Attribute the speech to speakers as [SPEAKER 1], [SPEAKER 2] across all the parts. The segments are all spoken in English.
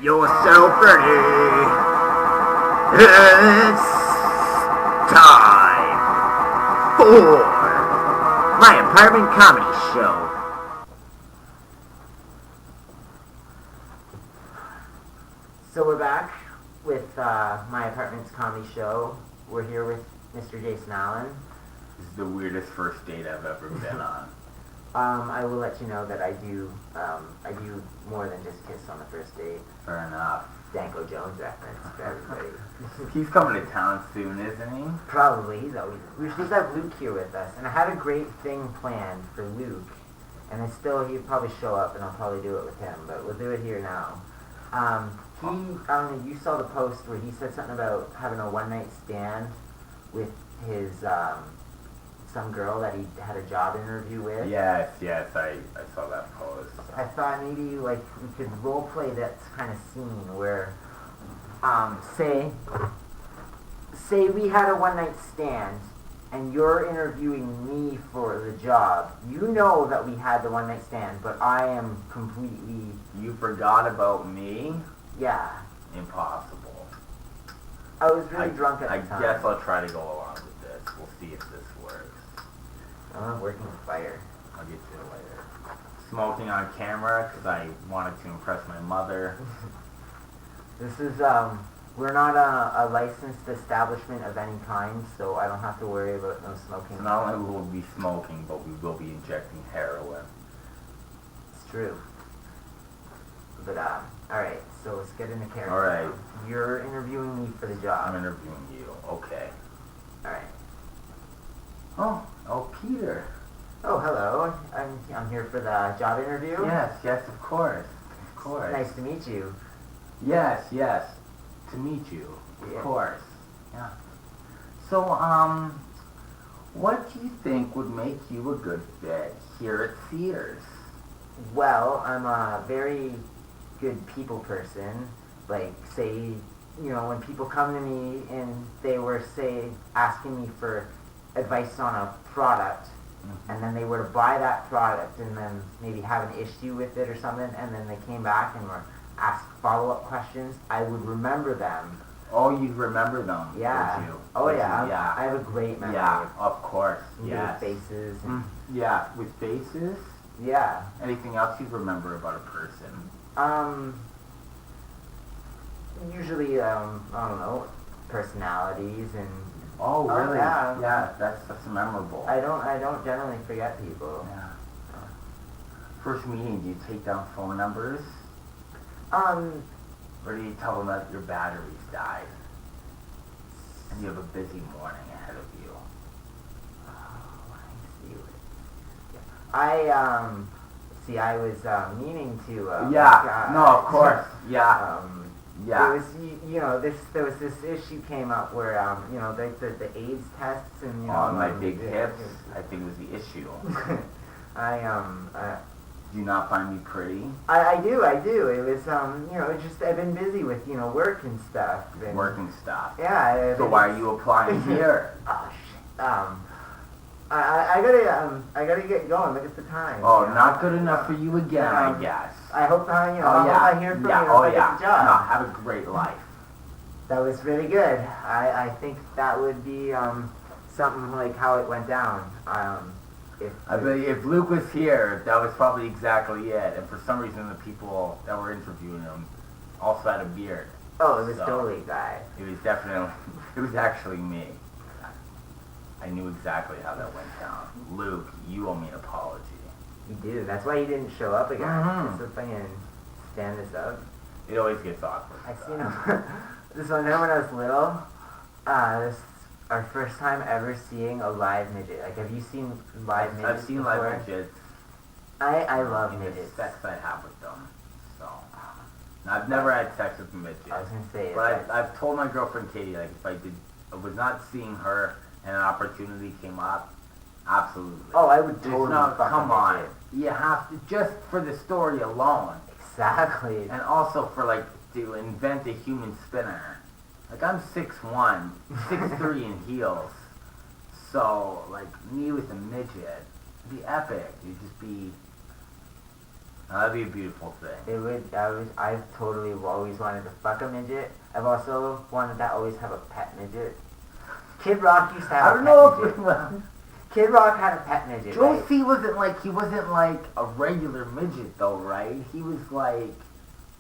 [SPEAKER 1] yourself ready. It's time for my apartment comedy show. So we're back with my apartment's comedy show. We're here with Mr. Jason Allen.
[SPEAKER 2] This is the weirdest first date I've ever been on.
[SPEAKER 1] I will let you know that I do more than just kiss on the first date.
[SPEAKER 2] Fair enough.
[SPEAKER 1] Danko Jones reference for everybody.
[SPEAKER 2] He's coming to town soon, isn't he?
[SPEAKER 1] Probably. He's always. We should have Luke here with us, and I had a great thing planned for Luke, and he'd probably show up, and I'll probably do it with him, but we'll do it here now. I don't know, you saw the post where he said something about having a one-night stand with his, some girl that he had a job interview with.
[SPEAKER 2] Yes, I saw that post.
[SPEAKER 1] I thought maybe, we could role-play that kind of scene where, say we had a one-night stand, and you're interviewing me for the job. You know that we had the one-night stand, but I am completely...
[SPEAKER 2] You forgot about me?
[SPEAKER 1] Yeah.
[SPEAKER 2] Impossible.
[SPEAKER 1] I was really drunk at the time.
[SPEAKER 2] I guess I'll try to go along with this. We'll see if this works.
[SPEAKER 1] I'm not working with fire.
[SPEAKER 2] I'll get to it later. Smoking on camera because I wanted to impress my mother.
[SPEAKER 1] This is, we're not a licensed establishment of any kind, so I don't have to worry about no smoking.
[SPEAKER 2] So not only will we be smoking, but we will be injecting heroin.
[SPEAKER 1] It's true. But, alright, so let's get into character.
[SPEAKER 2] Alright.
[SPEAKER 1] You're interviewing me for the job.
[SPEAKER 2] I'm interviewing you. Okay.
[SPEAKER 1] Alright.
[SPEAKER 2] Oh, Peter.
[SPEAKER 1] Oh, hello. I'm here for the job interview.
[SPEAKER 2] Yes, of course. Of course.
[SPEAKER 1] Nice to meet you.
[SPEAKER 2] Yes. To meet you. Of course. Yeah. So, what do you think would make you a good fit here at Sears?
[SPEAKER 1] Well, I'm a very good people person. Like, say, when people come to me and they were, say, asking me for advice on a product, and then they were to buy that product and then maybe have an issue with it or something, and then they came back and were asked follow-up questions, I would remember them.
[SPEAKER 2] Oh, you'd remember them,
[SPEAKER 1] yeah.
[SPEAKER 2] Would you?
[SPEAKER 1] Oh,
[SPEAKER 2] would
[SPEAKER 1] yeah.
[SPEAKER 2] You? Yeah.
[SPEAKER 1] I have a great memory.
[SPEAKER 2] Yeah, of course.
[SPEAKER 1] With faces. And
[SPEAKER 2] yeah, with faces?
[SPEAKER 1] Yeah.
[SPEAKER 2] Anything else you'd remember about a person?
[SPEAKER 1] Usually, I don't know, personalities and...
[SPEAKER 2] Oh, really?
[SPEAKER 1] Yeah.
[SPEAKER 2] That's memorable.
[SPEAKER 1] I don't generally forget people.
[SPEAKER 2] Yeah. First meeting, do you take down phone numbers? Or do you tell them that your batteries died? And you have a busy morning ahead of you?
[SPEAKER 1] Oh, I was meaning to...
[SPEAKER 2] no, of course. Yeah.
[SPEAKER 1] There was this issue came up where, the AIDS tests and,
[SPEAKER 2] my big hips, I think was the issue. Do you not find me pretty?
[SPEAKER 1] I do. It was, just, I've been busy with, work and stuff.
[SPEAKER 2] Working stuff.
[SPEAKER 1] Yeah.
[SPEAKER 2] So why are you applying here?
[SPEAKER 1] Oh, shit. I gotta get going. Look at the time.
[SPEAKER 2] Oh, not good enough for you again, I guess.
[SPEAKER 1] I hope I hear from you if I get the job.
[SPEAKER 2] No, have a great life.
[SPEAKER 1] That was really good. I think that would be something like how it went down.
[SPEAKER 2] If Luke was here, that was probably exactly it. And for some reason, the people that were interviewing him also had a beard.
[SPEAKER 1] Oh, it was totally a guy.
[SPEAKER 2] It was actually me. I knew exactly how that went down. Luke, you owe me an apology.
[SPEAKER 1] You do. That's why you didn't show up again. Just to fucking stand this up.
[SPEAKER 2] It always gets awkward.
[SPEAKER 1] This one time when I was little, this is our first time ever seeing a live midget. Like, have you seen live midgets?
[SPEAKER 2] I've seen
[SPEAKER 1] before?
[SPEAKER 2] live midgets.
[SPEAKER 1] I love midgets.
[SPEAKER 2] The sex I have with them. So, I've never had sex with a midget.
[SPEAKER 1] I was gonna say.
[SPEAKER 2] But I've told my girlfriend Katie, like, if I was not seeing her and an opportunity came up, absolutely.
[SPEAKER 1] Oh, I would totally.
[SPEAKER 2] Come on. You have to, just for the story alone.
[SPEAKER 1] Exactly.
[SPEAKER 2] And also for, to invent a human spinner. Like, I'm 6'1", 6'3" in heels. So, me with a midget, it'd be epic. It'd just be That'd be a beautiful thing.
[SPEAKER 1] It would. I've totally always wanted to fuck a midget. I've also wanted to always have a pet midget. Kid Rock used to have a pet midget. Kid Rock had a pet midget.
[SPEAKER 2] Joe
[SPEAKER 1] right?
[SPEAKER 2] C wasn't like a regular midget though, right? He was like,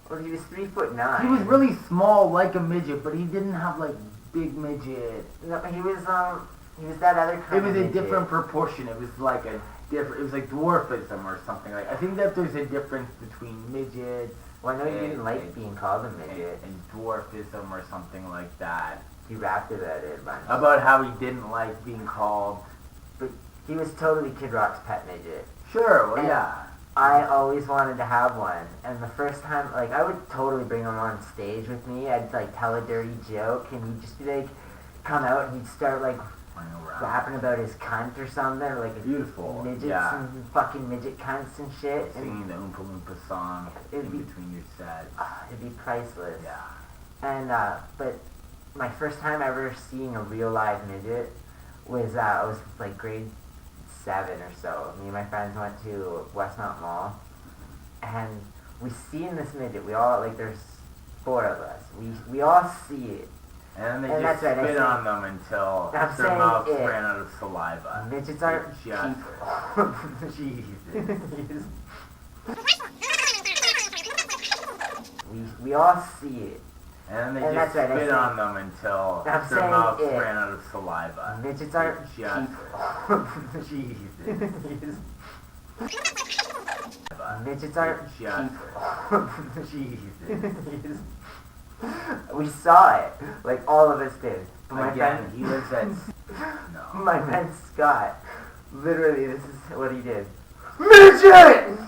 [SPEAKER 1] Well, he was 3'9".
[SPEAKER 2] he was really small like a midget, but he didn't have like big midget.
[SPEAKER 1] No, he was that other kind
[SPEAKER 2] It
[SPEAKER 1] of
[SPEAKER 2] was a
[SPEAKER 1] midget.
[SPEAKER 2] different proportion. It was like a different. It was like dwarfism or something like. I think that there's a difference between midgets.
[SPEAKER 1] Well, I know you didn't like being called a midget.
[SPEAKER 2] And dwarfism or something like that.
[SPEAKER 1] He rapped about it a bunch.
[SPEAKER 2] About how he didn't like being called.
[SPEAKER 1] But he was totally Kid Rock's pet midget.
[SPEAKER 2] Sure, well,
[SPEAKER 1] And
[SPEAKER 2] yeah.
[SPEAKER 1] I always wanted to have one, and the first time, like, I would totally bring him on stage with me. I'd, like, tell a dirty joke, and he'd just be, like, come out, and he'd start, like, rapping about his cunt or something, or, like,
[SPEAKER 2] Beautiful,
[SPEAKER 1] midgets
[SPEAKER 2] yeah.
[SPEAKER 1] and fucking midget cunts and shit.
[SPEAKER 2] Singing the Oompa Loompa song in between your sets.
[SPEAKER 1] It'd be priceless.
[SPEAKER 2] Yeah.
[SPEAKER 1] And, but my first time ever seeing a real live midget was, I was, like, grade 7 or so. Me and my friends went to Westmount Mall, and we seen this midget. We all, like, there's 4 of us. We all see it.
[SPEAKER 2] And then they
[SPEAKER 1] And
[SPEAKER 2] just
[SPEAKER 1] that's right,
[SPEAKER 2] spit
[SPEAKER 1] I
[SPEAKER 2] on them until
[SPEAKER 1] I'm
[SPEAKER 2] their
[SPEAKER 1] saying
[SPEAKER 2] mouths
[SPEAKER 1] it.
[SPEAKER 2] ran out of saliva.
[SPEAKER 1] Midgets aren't
[SPEAKER 2] They just-
[SPEAKER 1] people. Jesus. We all see it.
[SPEAKER 2] And then they
[SPEAKER 1] And
[SPEAKER 2] just
[SPEAKER 1] that's right, I
[SPEAKER 2] spit
[SPEAKER 1] say-
[SPEAKER 2] on them until
[SPEAKER 1] I'm
[SPEAKER 2] their
[SPEAKER 1] saying
[SPEAKER 2] mouths
[SPEAKER 1] it.
[SPEAKER 2] ran out of saliva.
[SPEAKER 1] Midgets aren't
[SPEAKER 2] They just-
[SPEAKER 1] people.
[SPEAKER 2] Jesus.
[SPEAKER 1] Midgets aren't
[SPEAKER 2] They just-
[SPEAKER 1] people.
[SPEAKER 2] Jesus.
[SPEAKER 1] We saw it, like all of us did. But my
[SPEAKER 2] Again,
[SPEAKER 1] friend,
[SPEAKER 2] he lives at... No.
[SPEAKER 1] my friend Scott, literally, this is what he did. Midget!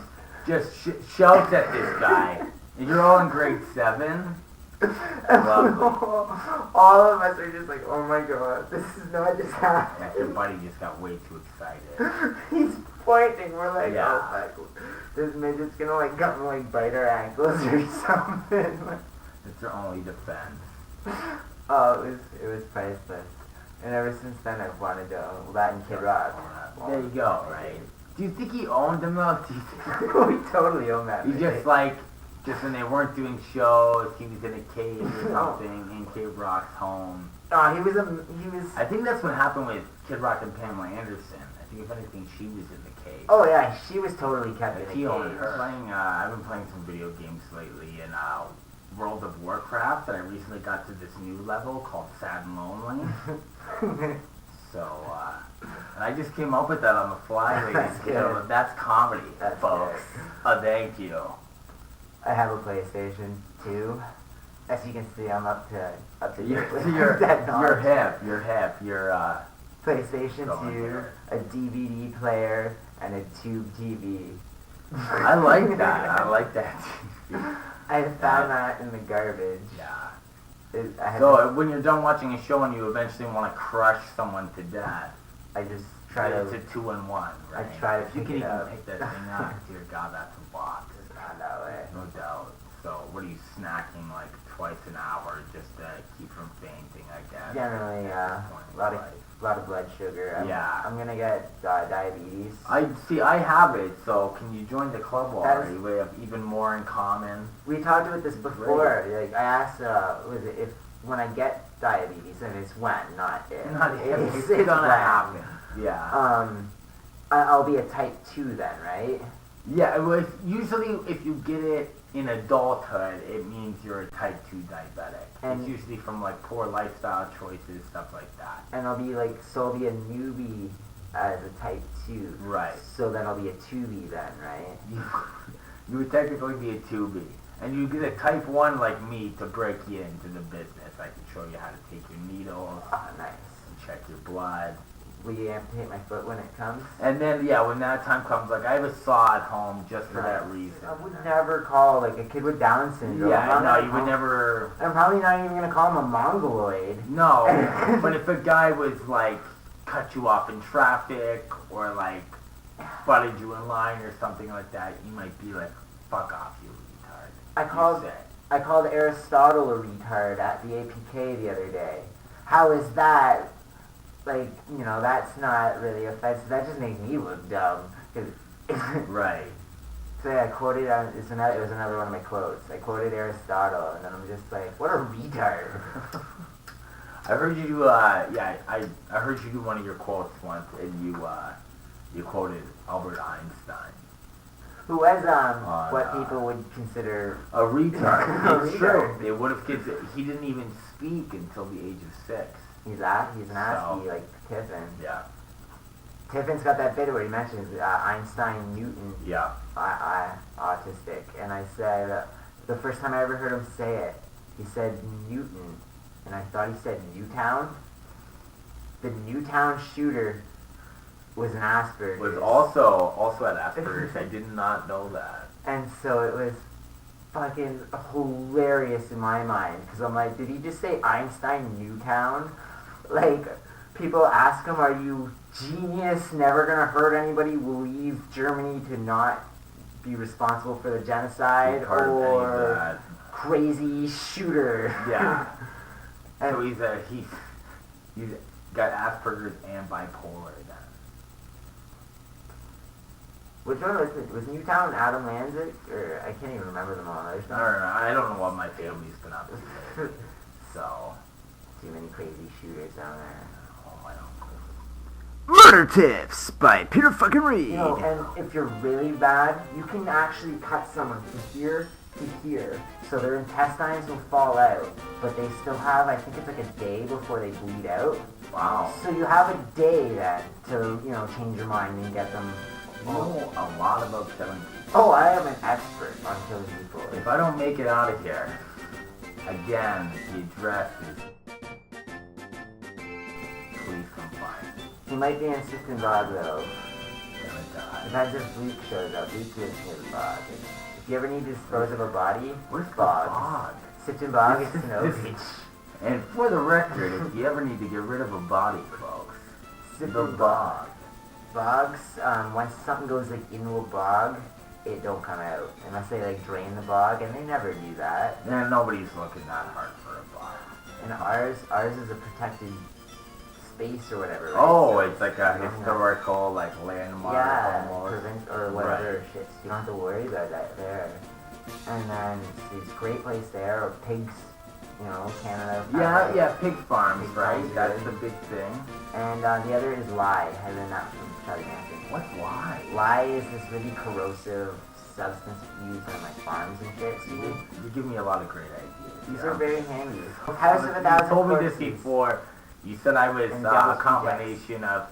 [SPEAKER 2] Just shouts at this guy. And you're all in grade 7? Lovely.
[SPEAKER 1] All of us are just like, oh my god, this is not just happening.
[SPEAKER 2] Your buddy just got way too excited.
[SPEAKER 1] He's pointing. We're like,
[SPEAKER 2] Yeah.
[SPEAKER 1] oh fuck, this midget's gonna like come like bite our ankles or something.
[SPEAKER 2] It's their only defense.
[SPEAKER 1] Oh, it was priceless. And ever since then, I've wanted to own Latin Kid Rock.
[SPEAKER 2] There you go, right? Do you think he owned them though? Do you think
[SPEAKER 1] We totally own that.
[SPEAKER 2] he
[SPEAKER 1] midget.
[SPEAKER 2] just like, just when they weren't doing shows, he was in a cave or something in Kid Rock's home?
[SPEAKER 1] Oh, he was.
[SPEAKER 2] I think that's what happened with Kid Rock and Pamela Anderson. I think if anything, she was in the cave.
[SPEAKER 1] Oh yeah, she was totally kept in a
[SPEAKER 2] He owned
[SPEAKER 1] cage.
[SPEAKER 2] her. I've been playing some video games lately, and World of Warcraft, and I recently got to this new level called Sad and Lonely. So, and I just came up with that on the fly, ladies
[SPEAKER 1] That's
[SPEAKER 2] and
[SPEAKER 1] good.
[SPEAKER 2] gentlemen. That's comedy,
[SPEAKER 1] That's
[SPEAKER 2] folks. Thank you.
[SPEAKER 1] I have a PlayStation 2. As you can see, I'm up to
[SPEAKER 2] You're,
[SPEAKER 1] date with
[SPEAKER 2] you're,
[SPEAKER 1] that
[SPEAKER 2] you're
[SPEAKER 1] knowledge.
[SPEAKER 2] hip, you're hip, you're,
[SPEAKER 1] PlayStation
[SPEAKER 2] Going
[SPEAKER 1] 2,
[SPEAKER 2] there.
[SPEAKER 1] a DVD player, and a tube TV.
[SPEAKER 2] I like that, I like that.
[SPEAKER 1] I found that in the garbage.
[SPEAKER 2] Yeah.
[SPEAKER 1] I had
[SPEAKER 2] So, when you're done watching a show and you eventually want to crush someone to death,
[SPEAKER 1] I just try
[SPEAKER 2] it's
[SPEAKER 1] to
[SPEAKER 2] a 2-in-1, right?
[SPEAKER 1] try to
[SPEAKER 2] If you
[SPEAKER 1] pick
[SPEAKER 2] can
[SPEAKER 1] it
[SPEAKER 2] even
[SPEAKER 1] up.
[SPEAKER 2] pick that thing up, dear God, that's a lot.
[SPEAKER 1] just find that way.
[SPEAKER 2] No doubt. So, what are you snacking like twice an hour just to keep from fainting, I guess?
[SPEAKER 1] Generally, a lot of blood sugar.
[SPEAKER 2] Yeah.
[SPEAKER 1] I'm gonna get diabetes.
[SPEAKER 2] I have it, so can you join the club
[SPEAKER 1] That
[SPEAKER 2] already? We have even more in common.
[SPEAKER 1] We talked about this before. Like I asked, was it if when I get diabetes, and it's when, not if.
[SPEAKER 2] Not if,
[SPEAKER 1] It's
[SPEAKER 2] it's gonna
[SPEAKER 1] when.
[SPEAKER 2] happen. Yeah.
[SPEAKER 1] I'll be a type 2 then, right?
[SPEAKER 2] Yeah, well, usually if you get it in adulthood, it means you're a type 2 diabetic.
[SPEAKER 1] And
[SPEAKER 2] it's usually from like poor lifestyle choices, stuff like that.
[SPEAKER 1] And I'll be like, so I'll be a newbie as a type 2.
[SPEAKER 2] Right.
[SPEAKER 1] So then I'll be a 2B then, right?
[SPEAKER 2] You would technically be a 2B. And you get a type 1 like me to break you into the business. I can show you how to take your needles
[SPEAKER 1] Oh, nice.
[SPEAKER 2] and check your blood.
[SPEAKER 1] Will you amputate my foot when it comes?
[SPEAKER 2] And then, yeah, when that time comes, like, I have a saw at home just for that reason.
[SPEAKER 1] I would never call like a kid with Down syndrome.
[SPEAKER 2] Yeah,
[SPEAKER 1] I'm
[SPEAKER 2] no,
[SPEAKER 1] not
[SPEAKER 2] you would
[SPEAKER 1] call-
[SPEAKER 2] never...
[SPEAKER 1] I'm probably not even gonna call him a mongoloid.
[SPEAKER 2] No, but if a guy was, like, cut you off in traffic or, like, butted you in line or something like that, you might be like, fuck off, you retard.
[SPEAKER 1] I called Aristotle a retard at the APK the other day. How is that? Like, you know, that's not really offensive. That just makes me look dumb. 'Cause
[SPEAKER 2] Right.
[SPEAKER 1] So yeah, I quoted, it was another one of my quotes. I quoted Aristotle, and then I'm just like, what a retard.
[SPEAKER 2] I heard you do, I heard you do one of your quotes once, and you quoted Albert Einstein.
[SPEAKER 1] Who was,
[SPEAKER 2] On,
[SPEAKER 1] what people would consider...
[SPEAKER 2] A retard.
[SPEAKER 1] A
[SPEAKER 2] It's
[SPEAKER 1] retard.
[SPEAKER 2] true. It would have kids. He didn't even speak until the age of 6.
[SPEAKER 1] He's an ASCII, like Tiffin.
[SPEAKER 2] Yeah.
[SPEAKER 1] Tiffin's got that bit where he mentions Einstein, Newton,
[SPEAKER 2] Yeah.
[SPEAKER 1] autistic. And I said, the first time I ever heard him say it, he said Newton. And I thought he said Newtown. The Newtown shooter was an Asperger's.
[SPEAKER 2] Was also at Asperger's. I did not know that.
[SPEAKER 1] And so it was fucking hilarious in my mind. Because I'm like, did he just say Einstein, Newtown? Like, people ask him, are you genius, never gonna hurt anybody, will leave Germany to not be responsible for the genocide,
[SPEAKER 2] Part of any of
[SPEAKER 1] or
[SPEAKER 2] that.
[SPEAKER 1] crazy shooter?
[SPEAKER 2] Yeah.
[SPEAKER 1] And-
[SPEAKER 2] So he's got Asperger's and bipolar then.
[SPEAKER 1] Which one was it? Was Newtown Adam Lanzik? Or I can't even remember them all. There's
[SPEAKER 2] I don't know what my family's been up to lately. So,
[SPEAKER 1] too many crazy shooters down there.
[SPEAKER 2] oh my uncle.
[SPEAKER 3] Murder Tips by Peter fucking Reed.
[SPEAKER 1] You know, and if you're really bad, you can actually cut someone from here to here, so their intestines will fall out, but they still have, I think it's like a day before they bleed out.
[SPEAKER 2] Wow.
[SPEAKER 1] So you have a day then to, you know, change your mind and get them.
[SPEAKER 2] You know a lot about killing people.
[SPEAKER 1] Oh, I am an expert on killing people.
[SPEAKER 2] If I don't make it out of here, again, the address is... Please come find me.
[SPEAKER 1] He might be in Sifton Bog though.
[SPEAKER 2] Gonna die.
[SPEAKER 1] Depends if Luke shows up. Luke lives near the bog. If you ever need to dispose of a body,
[SPEAKER 2] Where's the
[SPEAKER 1] bog.
[SPEAKER 2] bog?
[SPEAKER 1] Sifton Bog is
[SPEAKER 2] This-
[SPEAKER 1] Snow
[SPEAKER 2] this-
[SPEAKER 1] Beach.
[SPEAKER 2] And for the record, if you ever need to get rid of a body, folks, the
[SPEAKER 1] Sifton
[SPEAKER 2] bog.
[SPEAKER 1] Bogs, once something goes like into a bog, it don't come out unless they like drain the bog, and they never do that.
[SPEAKER 2] Yeah, nobody's looking that hard for a bog.
[SPEAKER 1] And ours is a protected space or whatever. Right?
[SPEAKER 2] Oh,
[SPEAKER 1] So
[SPEAKER 2] it's like a
[SPEAKER 1] you don't
[SPEAKER 2] historical, like, landmark
[SPEAKER 1] yeah,
[SPEAKER 2] almost.
[SPEAKER 1] prevent or whatever shits. You don't have to worry about that there. And then it's a great place there. Or pigs, you know, Canada.
[SPEAKER 2] Yeah, pig farms,
[SPEAKER 1] Pig
[SPEAKER 2] right?
[SPEAKER 1] farms,
[SPEAKER 2] That's
[SPEAKER 1] yeah.
[SPEAKER 2] the big thing.
[SPEAKER 1] And the other is lye. I learned that from Charlie Manson.
[SPEAKER 2] What's why?
[SPEAKER 1] Lye is this really corrosive substance used on like farms and shit. So
[SPEAKER 2] You give me a lot of great ideas.
[SPEAKER 1] these
[SPEAKER 2] yeah.
[SPEAKER 1] are very handy. House of a Thousand
[SPEAKER 2] You told me
[SPEAKER 1] Corpses.
[SPEAKER 2] this before. You said I was
[SPEAKER 1] And
[SPEAKER 2] a
[SPEAKER 1] Devil's
[SPEAKER 2] combination of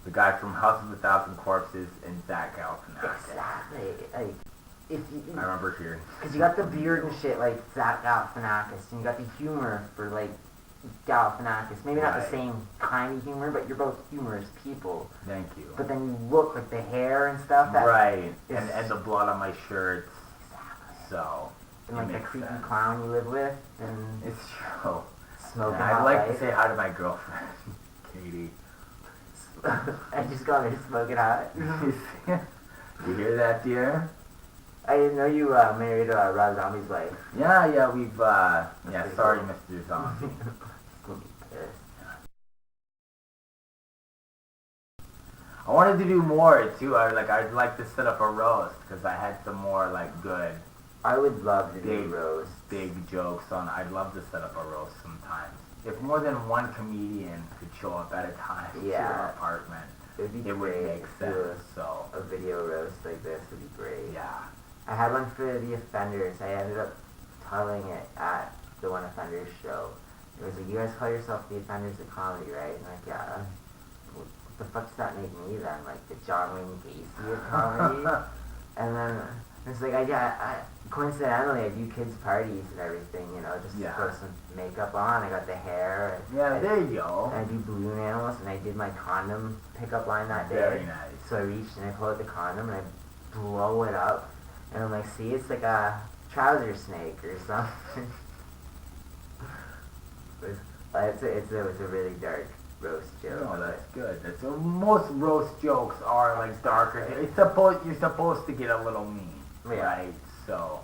[SPEAKER 2] the guy from House of a Thousand Corpses and Zach Galifianakis.
[SPEAKER 1] Exactly. Like, if you,
[SPEAKER 2] I remember hearing.
[SPEAKER 1] because you got the beard and shit like Zach Galifianakis, and you got the humor for like Galifianakis. Maybe not the
[SPEAKER 2] Right.
[SPEAKER 1] same kind of humor, but you're both humorous people.
[SPEAKER 2] Thank you.
[SPEAKER 1] But then you look like the hair and stuff. That,
[SPEAKER 2] Right,
[SPEAKER 1] is-
[SPEAKER 2] and the blood on my shirt. So
[SPEAKER 1] And
[SPEAKER 2] it
[SPEAKER 1] like the
[SPEAKER 2] makes
[SPEAKER 1] creepy
[SPEAKER 2] sense.
[SPEAKER 1] clown you live with, and
[SPEAKER 2] It's true.
[SPEAKER 1] smoking
[SPEAKER 2] I'd
[SPEAKER 1] hot
[SPEAKER 2] like to
[SPEAKER 1] life.
[SPEAKER 2] say hi to my girlfriend, Katie.
[SPEAKER 1] I just got her smoking hot.
[SPEAKER 2] You hear that, dear?
[SPEAKER 1] I didn't know you married Rob Zombie's wife.
[SPEAKER 2] Yeah, we've yeah.
[SPEAKER 1] pretty
[SPEAKER 2] Sorry,
[SPEAKER 1] cool.
[SPEAKER 2] Mr. Zombie.
[SPEAKER 1] Gonna be pissed.
[SPEAKER 2] I wanted to do more too. I'd like to set up a roast because I had some more like good
[SPEAKER 1] I would love to do
[SPEAKER 2] Big.
[SPEAKER 1] roast.
[SPEAKER 2] big jokes on. I'd love to set up a roast sometimes. If more than one comedian could show up at a time to
[SPEAKER 1] Yeah.
[SPEAKER 2] our apartment,
[SPEAKER 1] It'd be
[SPEAKER 2] it would
[SPEAKER 1] great
[SPEAKER 2] make
[SPEAKER 1] to do
[SPEAKER 2] sense. So
[SPEAKER 1] a video roast like this would be great.
[SPEAKER 2] yeah.
[SPEAKER 1] I had one for the Offenders. I ended up telling it at the One Offenders show. It was like, you guys call yourself the Offenders of Comedy, right? And like, yeah. What the fuck does that make me then? Like the John Wayne Gacy of comedy? And then it's like, I coincidentally, I do kids' parties and everything, you know, just
[SPEAKER 2] Yeah.
[SPEAKER 1] throw some makeup on. I got the hair.
[SPEAKER 2] Yeah,
[SPEAKER 1] I,
[SPEAKER 2] there you go.
[SPEAKER 1] and I do balloon animals, and I did my condom pickup line that day.
[SPEAKER 2] Very nice.
[SPEAKER 1] So I reached and I pull out the condom and I blow it up, and I'm like, see, it's like a trouser snake or something. It's a really dark roast joke.
[SPEAKER 2] No,
[SPEAKER 1] but
[SPEAKER 2] that's good. That's most roast jokes are like darker. You're supposed to get a little mean,
[SPEAKER 1] Yeah.
[SPEAKER 2] right? So,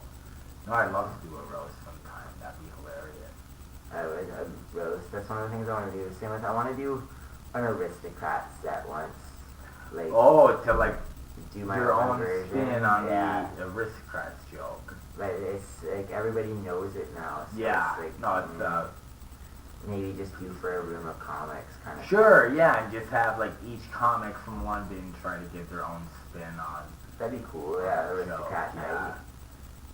[SPEAKER 2] no, I'd love to do a roast sometime. That'd be hilarious.
[SPEAKER 1] I'd roast. That's one of the things I want to do. Same with I want to do an aristocrat set once. Like
[SPEAKER 2] Oh, to like
[SPEAKER 1] do my
[SPEAKER 2] your
[SPEAKER 1] own
[SPEAKER 2] own
[SPEAKER 1] version.
[SPEAKER 2] spin on
[SPEAKER 1] yeah.
[SPEAKER 2] the aristocrats joke.
[SPEAKER 1] But it's like everybody knows it now. So
[SPEAKER 2] Yeah,
[SPEAKER 1] it's like,
[SPEAKER 2] no, it's
[SPEAKER 1] maybe just do for a room of comics kind of.
[SPEAKER 2] sure, yeah, and just have like each comic from London try to give their own spin on.
[SPEAKER 1] That'd be cool. Yeah, aristocrat
[SPEAKER 2] show,
[SPEAKER 1] night.
[SPEAKER 2] yeah.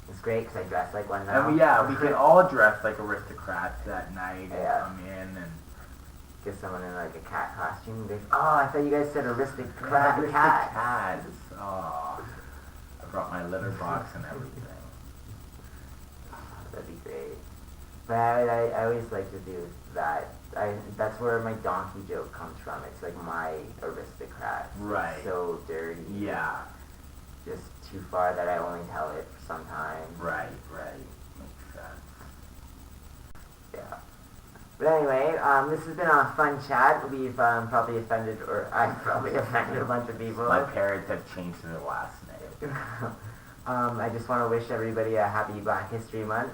[SPEAKER 1] It's great because I dress like one now.
[SPEAKER 2] And we can all dress like aristocrats that night and
[SPEAKER 1] Yeah.
[SPEAKER 2] come in and
[SPEAKER 1] Get someone in like a cat costume. They, oh, I thought you guys said aristocrat cat.
[SPEAKER 2] cats. Oh, I brought my litter box and everything.
[SPEAKER 1] That'd be great. But I always like to do that. That's where my donkey joke comes from. It's like my aristocrat.
[SPEAKER 2] Right.
[SPEAKER 1] It's so dirty.
[SPEAKER 2] Yeah.
[SPEAKER 1] Just too far that I only tell it sometimes.
[SPEAKER 2] Right. Makes sense.
[SPEAKER 1] Yeah. But anyway, this has been a fun chat. We've probably offended, or I've probably offended a bunch of people.
[SPEAKER 2] My parents have changed their last name.
[SPEAKER 1] I just want to wish everybody a happy Black History Month.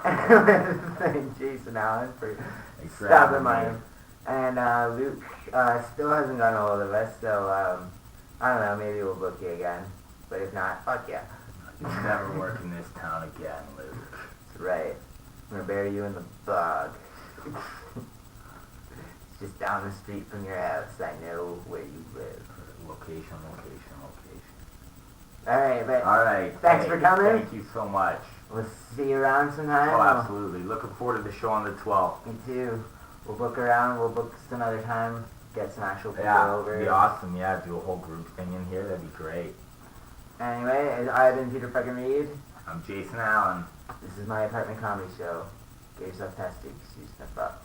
[SPEAKER 1] Thank Jason Allen for
[SPEAKER 2] Thanks for
[SPEAKER 1] stopping
[SPEAKER 2] having
[SPEAKER 1] by.
[SPEAKER 2] me.
[SPEAKER 1] And Luke still hasn't gotten a hold of us, so I don't know, maybe we'll book you again. But if not, fuck yeah.
[SPEAKER 2] You'll never work in this town again, Luke.
[SPEAKER 1] That's right. I'm gonna bury you in the bog. It's just down the street from your house. I know where you live.
[SPEAKER 2] Location.
[SPEAKER 1] Alright, but
[SPEAKER 2] Alright.
[SPEAKER 1] Thanks for coming.
[SPEAKER 2] Thank you so much.
[SPEAKER 1] we'll see you around sometime.
[SPEAKER 2] Oh, absolutely. Looking forward to the show on the 12th.
[SPEAKER 1] Me too. We'll book around. We'll book some other time. Get some actual people
[SPEAKER 2] Yeah,
[SPEAKER 1] over.
[SPEAKER 2] it'd be awesome. Yeah, do a whole group thing in here. That'd be great.
[SPEAKER 1] Anyway, I've been Peter fucking Reed.
[SPEAKER 2] I'm Jason Allen.
[SPEAKER 1] This is my apartment comedy show. Get yourself tested. 'Cause you step up.